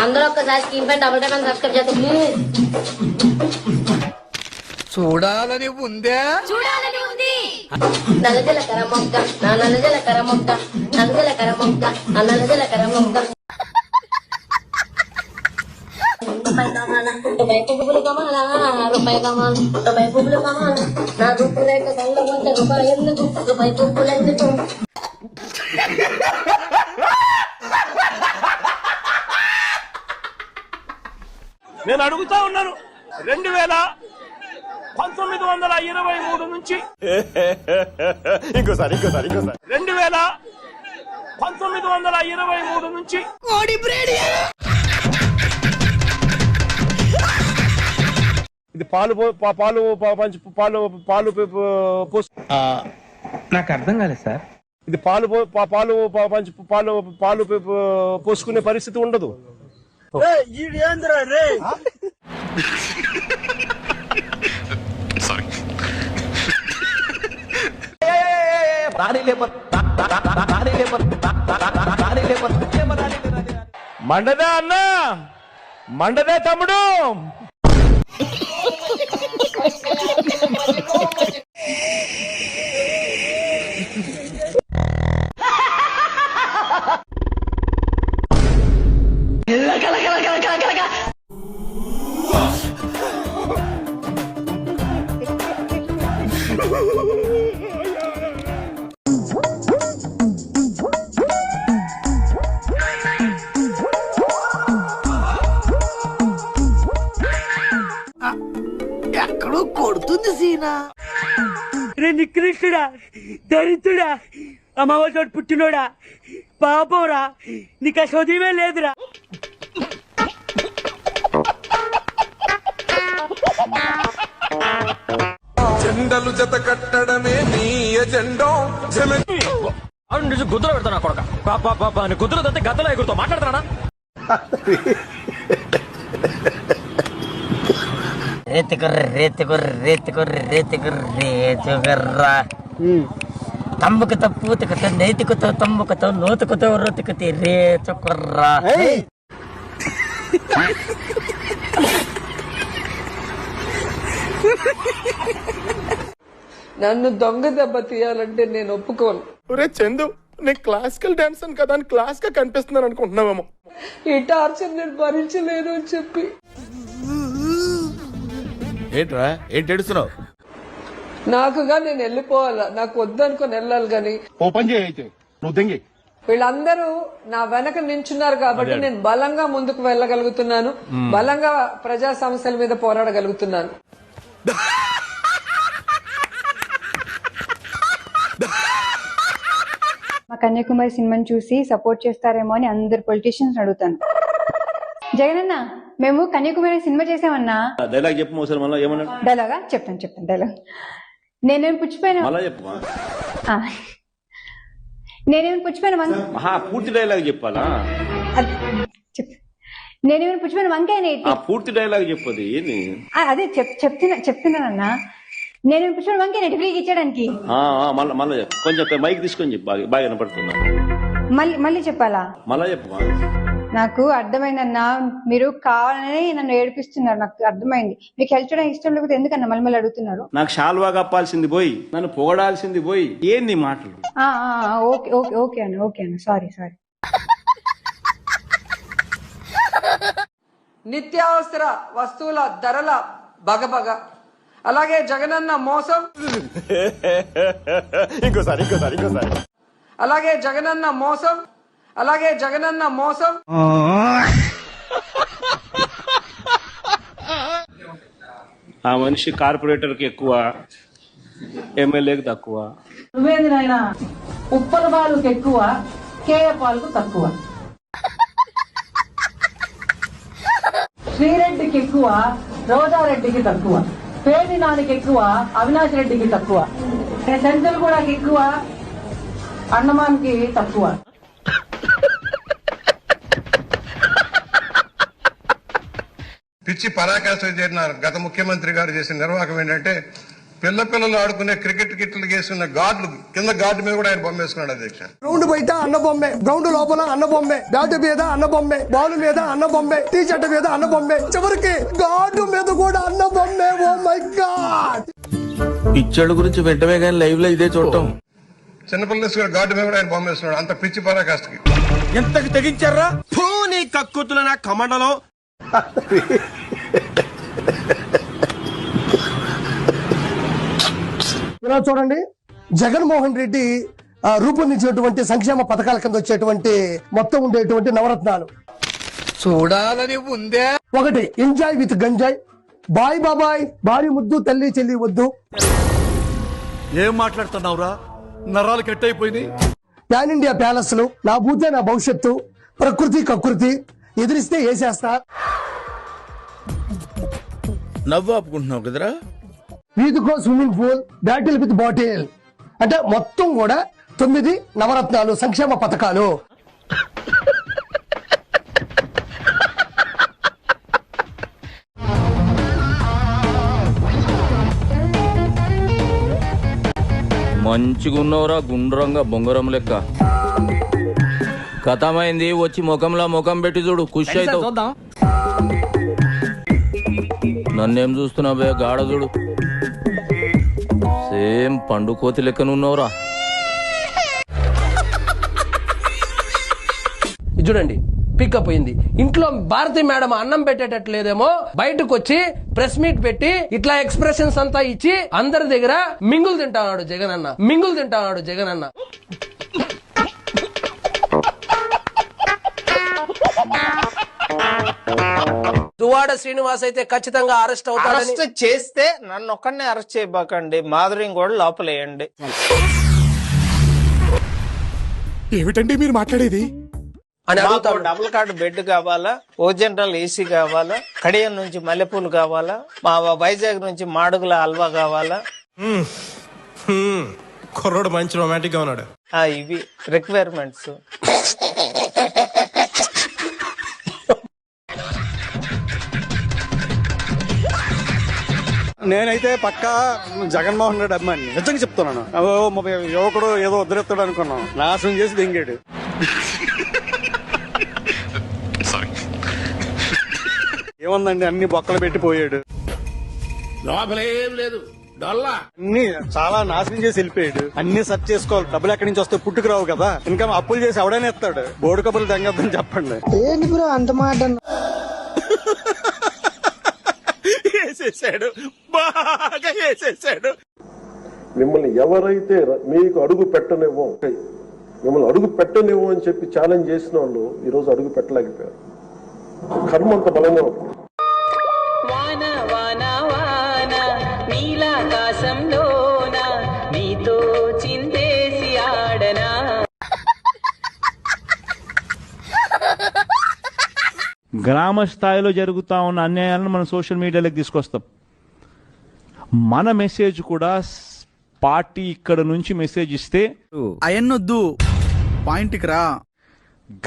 అందరూ ఒక్కసారి స్క్రీన్ పైన డబుల్ టైప్ అని సబ్స్క్రైబ్ చేస్తే ప్లీజ్. చూడాలని ఉందే, చూడాలని ఉంది. నల్లజలకర మొగ్గ నా నల్లజలకర మొగ్గ, నల్లజలకర మొగ్గ నా నల్లజలకర మొగ్గ. రూపాయి కావాలా, రూపాయి పువ్వులు కావాలా, రూపాయి కావాలా, రూపాయి పువ్వులు కావాలా, నా రూపురేఖ కళ్ళ వంట రూపాయి ఎందుకు, రూపాయి పువ్వులు ఎందుకు. నేను అడుగుతా ఉన్నాను 2023 నుంచి ఇంకోసారి 2023 నుంచి ఇది పాలు నాకు అర్థం కాలేదు సార్. ఇది పాలు పోసుకునే పరిస్థితి ఉండదు. మండదా అన్నా, మండదే తమ్ముడు. ఎక్కడో కొడుతుంది సీనా. రే నికృష్టుడా, దరిద్రుడా, అమావాసోడు పుట్టినోడా, పాపంరా, నీకు ఆ చదివే లేదురా. జెండలు జత కట్టడమే నీ ఎజెండో. గుద్దలు పెడతానా కొడక, గుద్దలు తంతే గద్దలో ఎగురుతో మాట్లాడతానా. తమ్ముకుతో పూతుకుతో నేతికుతో తమ్ముకుతో నోతుకుతో రోతుకుతే రేతుకుర్రా. నన్ను దొంగ దెబ్బ తీయాలంటే నేను ఒప్పుకోను. ఒరే చందు, నేను క్లాసికల్ డాన్సర్ కదా అని క్లాస్ గా కనిపిస్తున్నాను అనుకుంటున్నావేమో. ఈ టార్చర్ నేను భరించలేను అని చెప్పి. ఏంట్రా ఏంటి ఏడుస్తున్నావు? నాకుగా నేను వెళ్ళిపోవాలా, నాకు వద్దనుకొని వెళ్ళాలి గాని. ఓపెన్ చేయి అయితే, నువ్వు దెంగి. వీళ్ళందరూ నా వెనక నించున్నారు కాబట్టి నేను బలంగా ముందుకు వెళ్ళగలుగుతున్నాను, బలంగా ప్రజా సమస్యల మీద పోరాడగలుగుతున్నాను. మా కన్యాకుమారి సినిమాని చూసి సపోర్ట్ చేస్తారేమో అని అందరు పొలిటీషియన్స్ అడుగుతాను. జగనన్న, మేము కన్యాకుమారి సినిమా చేసామన్నా. డైలాగ్ చెప్పు ఒకసారి, మళ్ళీ ఏమన్నా డైలాగా చెప్తాను డైలాగ్. నేనేమి పుచ్చిపోయినా పూర్తి డైలాగ్ చెప్పాలా? నేనేమైనా పుచ్చిపోయిన వంకాయ పూర్తి డైలాగ్ చెప్పదు ఏంది? అదే చెప్తున్నానన్నా. నేనేమైనా పుచ్చిపోయిన వంకాయ ఫ్రీగా ఇచ్చడానికి. మళ్ళీ కొంచెం మైక్ తీసుకొని చెప్పు, బాగా వినపడుతున్నా. మళ్ళీ చెప్పాలా? మళ్ళా చెప్పు. నాకు అర్థమైందన్నా, మీరు కావాలని నన్ను ఏడిపిస్తున్నారు. నాకు అర్థమైంది. మీకు హెల్ప్ చేయడం ఇష్టం లేకపోతే ఎందుకన్నా మళ్ళీ అడుగుతున్నారు? నాకు షాల్వా కప్పాల్సింది పోయి, నన్ను పొగడాల్సింది పోయి, ఏంది మాటలు? ఓకే అన్న సారీ. నిత్యావసర వస్తువుల ధరల బగబగ, అలాగే జగనన్న మోసం, ఇంకోసారి అలాగే జగనన్న మోసం. ఆ మనిషి కార్పొరేటర్ కి ఎక్కువ, ఎమ్మెల్యేకి తక్కువ. నువ్వేంది నాయనా, ఉప్పల పాలకు ఎక్కువ, కేయ పాలకు తక్కువ. శ్రీరెడ్డికి ఎక్కువ, రోజారెడ్డికి తక్కువ. పేది నానికి ఎక్కువ, అవినాష్ రెడ్డికి తక్కువ. సెంచల్ కూడా ఎక్కువ, అన్నమానికి తక్కువ. పిచ్చి పరాకాష్ఠ చేరిన గత ముఖ్యమంత్రి గారు చేసిన నిర్వాహకం ఏంటంటే పిల్లలు ఆడుకునే క్రికెట్ కిట్లు వేసుకున్న గార్డులు కింద గార్డు మీద కూడా ఆయన బొమ్మ వేసుకున్నాడు అధ్యక్ష. గ్రౌండ్ బయట అన్న బొమ్మే, గ్రౌండ్ లోపల అన్న బొమ్మే, బ్యాట్ మీద అన్న బొమ్మే, బాల్ మీద అన్న బొమ్మే, టీ షర్ట్ మీద అన్న బొమ్మే, చివరికి గార్డు మీద కూడా అన్న బొమ్మే. Oh my God. పిచ్చోళ్ళ గురించి వెంటనే కానీ లైవ్ లో ఇదే చూడటం. చిన్నపిల్లలు వేసుకునే గార్డు మీద కూడా ఆయన బొమ్మ వేసుకున్నాడు. అంత పిచ్చి పరాకాష్ఠకి. ఎంతకి తెగించారా నీ కక్కుతుల నా కమండలో. ఇలా చూడండి, జగన్మోహన్ రెడ్డి రూపొందించినటువంటి సంక్షేమ పథకాల కింద వచ్చేటువంటి మొత్తం ఉండేటువంటి నవరత్నాలు చూడాలని ఉందే. ఒకటి ఎంజాయ్ విత్ గంజాయ్, బాయ్ బాబాయ్, భారీ ముద్దు, తల్లి చెల్లి వద్దు. ఏం మాట్లాడుతున్నావురా, నరాలు కట్ అయిపోయినాయి. పాన్ ఇండియా ప్యాలెస్లు, నా బూతే నా భవిష్యత్తు, ప్రకృతి కకృతి, ఎదిరిస్తే వేసేస్తా. నవ్వు ఆపుకుంటున్నావు కదరా. వీధికో swimming pool, battle with bottle. అంటే మొత్తం కూడా 9 నవరత్నాలు సంక్షేమ పథకాలు. మంచిగున్నవరా గుండ్రంగా బొంగరం లెక్క. కథమైంది, వచ్చి ముఖంలో ముఖం పెట్టి చూడు, ఖుషి అవుతావు. నన్నేం చూస్తున్నావే గాఢ చూడు, సేమ్ పండు కోతి లెక్కనున్నావురా. చూడండి పికప్ అయింది. ఇంట్లో భారతి మేడం అన్నం పెట్టేటట్లేదేమో, బయటకు వచ్చి ప్రెస్ మీట్ పెట్టి ఇట్లా ఎక్స్ప్రెషన్స్ అంతా ఇచ్చి అందరి దగ్గర మింగులు తింటాడు జగనన్న, మింగులు తింటాడు జగనన్న. దువాడ శ్రీనివాస్ అయితే ఖచ్చితంగా అరెస్ట్ అవుతాడు. అరెస్ట్ చేస్తే నన్ను ఒక్కడినే అరెస్ట్ చేయబాకండి, మాధురిని కూడా లోపలేయండి. ఏమిటండి మీరు మాట్లాడేది? మాకు డబుల్ కార్డు బెడ్ కావాలా, ఓ జనరల్ ఏసీ కావాలా, కడియం నుంచి మల్లెపూలు కావాలా, మా వైజాగ్ నుంచి మాడుగుల హల్వా కావాలా. కుర్రోడు మంచి రొమాంటిక్ గా ఉన్నాడు. ఇవి రిక్వైర్మెంట్స్. నేనైతే పక్కా జగన్మోహన్ రెడ్డి అభిమాని, నిజంగా చెప్తున్నాను. యువకుడు ఏదో వదిలేస్తాడు అనుకున్నాం, నాశనం చేసి దింగాడు. ఏముందండి, అన్ని బొక్కలు పెట్టి పోయాడు. లోపలేం లేదు, అన్ని చాలా నాశనం చేసి వెళ్ళిపోయాడు. అన్ని సెర్చ్ చేసుకోవాలి, డబ్బులు ఎక్కడి నుంచి వస్తే పుట్టుకు రావు కదా. ఇంకా అప్పులు చేసి ఎవడైనా ఇస్తాడు. బోర్డు కబుర్లు తెంగద్దని చెప్పండి. ఏంటి బ్రో అంత మాట? వేసేసాడు, బాగా వేసేసాడు. మిమ్మల్ని ఎవరైతే మీకు అడుగు పెట్టనివ్వం, మిమ్మల్ని అడుగు పెట్టనివ్వం అని చెప్పి ఛాలెంజ్ చేసిన వాళ్ళు ఈ రోజు అడుగు పెట్టలేకపోయారు. కర్మ అంత బలంగా ఉంటుంది. వాన వాన వాన నీలాకాశంలోన నీతో చిందేసి ఆడనా. గ్రామ స్థాయిలో జరుగుతా ఉన్న అన్యాయాలను మనం సోషల్ మీడియాలోకి తీసుకొస్తాం. మన మెసేజ్ కూడా పార్టీ ఇక్కడ నుంచి మెసేజ్ ఇస్తే అయన్నొద్దు, పాయింట్కి రా.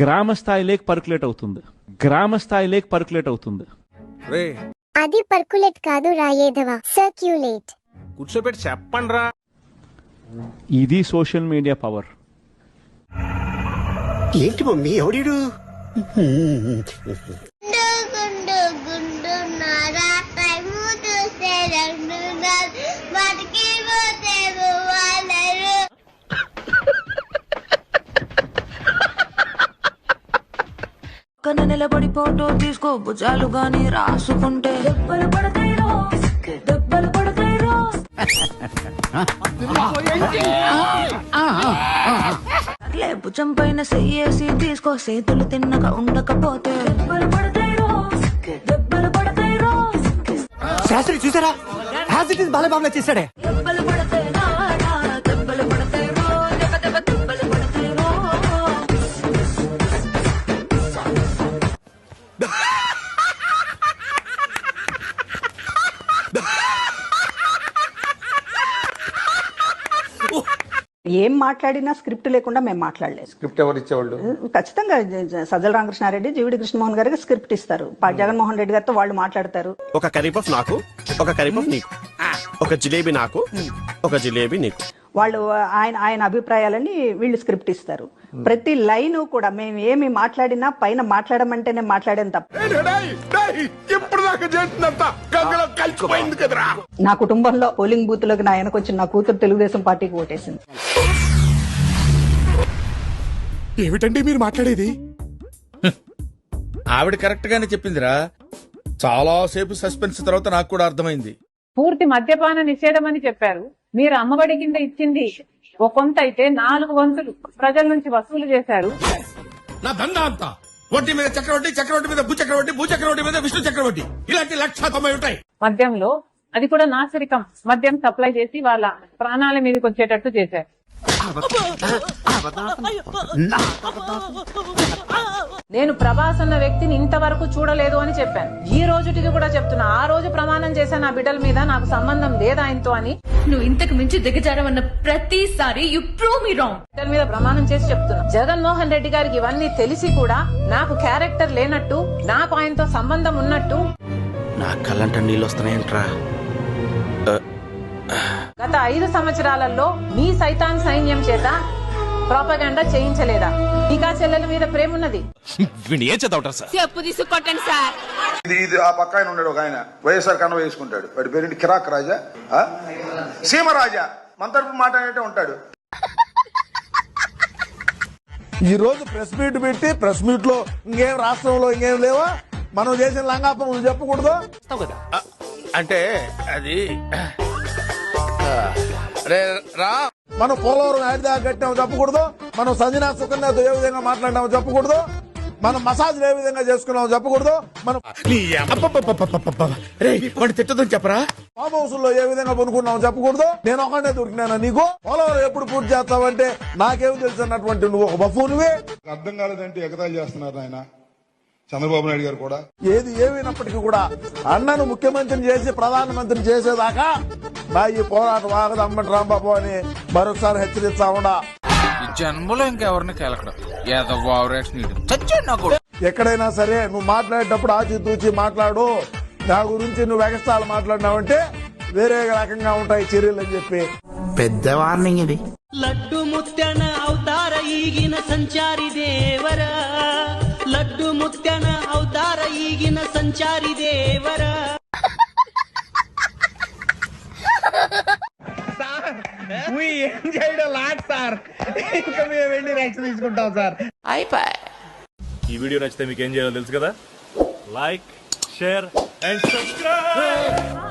గ్రామ స్థాయిలోకి పర్కులేట్ అవుతుంది, గ్రామ స్థాయిలోకి పర్కులేట్ అవుతుంది. అది పర్కులేట్ కాదు రాయేదవా, సర్క్యులేట్. కూర్చోబెట్టి చెప్పండి రా. ఇది సోషల్ మీడియా పవర్. ఏంటి మమ్మీ ఎవడీడు? పక్కన నిలబడి ఫోటో తీసుకో, భుజాలు గాని రాసుకుంటే దెబ్బలు పడతాయి రో, దెబ్బలు పడతాయి రో. అట్లే భుజం పైన చెయ్యేసి తీసుకో, చేతులు తిన్నగా ఉండకపోతే దెబ్బలు పడతాయి రో, దెబ్బలు పడతాయి రో. శాస్త్రి చూసారా, యాజ్ ఇట్ ఇస్ బాలబాబులా చేశాడే. దెబ్బలు పడతాయి రా, దెబ్బలు పడతాయి రో, దెబ్బ దెబ్బ దెబ్బలు పడతాయి రో. ఏం మాట్లాడినా స్క్రిప్ట్ లేకుండా మేము మాట్లాడలేదు. స్క్రిప్ట్ ఎవరు ఇచ్చేవాళ్ళు? ఖచ్చితంగా సజ్జల రామకృష్ణారెడ్డి, జీవిడి కృష్ణమోహన్ గారికి స్క్రిప్ట్ ఇస్తారు. జగన్మోహన్ రెడ్డి గారితో వాళ్ళు మాట్లాడతారు. ఒక కరీపఫ్ నాకు, ఒక కరీపఫ్ నీకు. ఒక జిలేబీ నాకు, ఒక జిలేబీ నీకు. వాళ్ళు ఆయన అభిప్రాయాలని వీళ్ళు స్క్రిప్ట్ ఇస్తారు. ప్రతి లైన్ కూడా మేము ఏమి మాట్లాడినా పైన మాట్లాడమంటేనే మాట్లాడేది తప్ప. ఇప్పుడు దాకా చేసినంత గంగలో కలిసిపోయింది కదరా. నా కుటుంబంలో పోలింగ్ బూత్ లోకి నా ఆయనకు వచ్చిన నా కూతురు తెలుగుదేశం పార్టీకి ఓటేసింది. ఏమిటండి మీరు మాట్లాడేది? ఆవిడ కరెక్ట్ గానే చెప్పిందిరా. చాలా సేపు సస్పెన్స్ తర్వాత నాకు కూడా అర్థమైంది. పూర్తి మద్యపాన నిషేధం అని చెప్పారు. మీరు అమ్మఒడి కింద ఇచ్చింది ఒక కొంత అయితే 4 వంతులు ప్రజల నుంచి వసూలు చేశారు. నా దందా అంతా వడ్డీ మీద చక్రవడ్డీ, చక్రవడ్డీ మీద భూచక్రవడ్డీ, భూచక్రవడ్డీ మీద విష్ణు చక్రవడ్డీ, ఇలాంటి 190 ఉంటాయి. మద్యంలో అది కూడా నాసిరకం మద్యం సప్లై చేసి వాళ్ళ ప్రాణాల మీదకి వచ్చేటట్టు చేశారు. నేను ప్రభాస్ అన్న వ్యక్తిని ఇంతవరకు చూడలేదు అని చెప్పాను. ఈ రోజుటికి కూడా చెప్తున్నా. ఆ రోజు ప్రమాణం చేశాను నా బిడ్డల మీద, నాకు సంబంధం లేదు ఆయనతో అని. నువ్వు ఇంతకు మించి దిగజారవన్న ప్రతిసారి యు ప్రూవ్ మీ రాంగ్. బిడ్డల మీద ప్రమాణం చేసి చెప్తున్నా. జగన్మోహన్ రెడ్డి గారికి ఇవన్నీ తెలిసి కూడా నాకు క్యారెక్టర్ లేనట్టు, నాకు ఆయనతో సంబంధం ఉన్నట్టు. నా కళ్ళంట నీళ్ళు వస్తున్నాయంట్రా. గత 5 సంవత్సరాలలో మీ సైతాన్ సైన్యం చేత ప్రాపగాండా చేయించలేదా? టీకా చెల్లెల మీద ప్రేమ ఉన్నది. చెప్పు తీసుకొట్టండి సార్. ఇది ఆ పక్క ఆయన ఉన్నాడు, ఒక ఆయన వైఎస్ఆర్ కన్వ వేసుకుంటాడు. వాడి పేరు కిరాక్ రాజా, సీమరాజా, మన తరపు మాట్లాడే ఉంటాడు. ఈ రోజు ప్రెస్ మీట్ పెట్టి ప్రెస్ మీట్ లో ఇంకేం రాష్ట్రంలో ఇంకేం లేవా, మనం చేసిన లంగాపం నువ్వు చెప్పకూడదు అంటే అది రా. మనం పోలవరం యాడ్ దాకా కట్టామో చెప్పకూడదు, మనం సంజనా సుకన్యతో ఏ విధంగా మాట్లాడినామో చెప్పకూడదు, మనం మసాజ్ ఏ విధంగా చేసుకున్నామో చెప్పకూడదు, మనం తిట్టదని చెప్పరా, ఫామ్ హౌస్ లో ఏ విధంగా కొనుక్కున్నామో చెప్పకూడదు. నేను ఒకటే దొరికినాను నీకు. పోలవరం ఎప్పుడు పూర్తి చేస్తావంటే నాకేం తెలుసు అన్నటువంటి నువ్వు ఒక బఫూనివే. అర్థం కాలేదంటే ఎగతాళి చేస్తున్నారు ఆయన చంద్రబాబు నాయుడు గారు కూడా. ఏది ఏమైనప్పటికీ కూడా అన్నను ముఖ్యమంత్రిని చేసి ప్రధానమంత్రిని చేసేదాకా నా ఈ పోరాటం ఆగదు అమ్మటి రాంబాబు అని మరొకసారి హెచ్చరిస్తా ఉండా. జన్మలో ఇంకెవరిని కేలకడం ఎక్కడైనా సరే నువ్వు మాట్లాడేటప్పుడు ఆచితూచి మాట్లాడు. నా గురించి నువ్వు ఎగస్టాలు మాట్లాడినావంటే వేరే రకంగా ఉంటాయి చర్యలు అని చెప్పి పెద్ద వార్నింగ్ ఇది. లడ్డు ముత్యన అవతార ఈగిన సంచారి దేవరా, లడ్డు ముత్యన అవతార ఈగిన సంచారి దేవరా. ఏం చేయడం లాట్ సార్, ఇంకా మేము వెళ్ళి రియాక్షన్ తీసుకుంటాం సార్. ఈ వీడియో నచ్చితే మీకు ఏం చేయాలో తెలుసు కదా. Like, share and subscribe.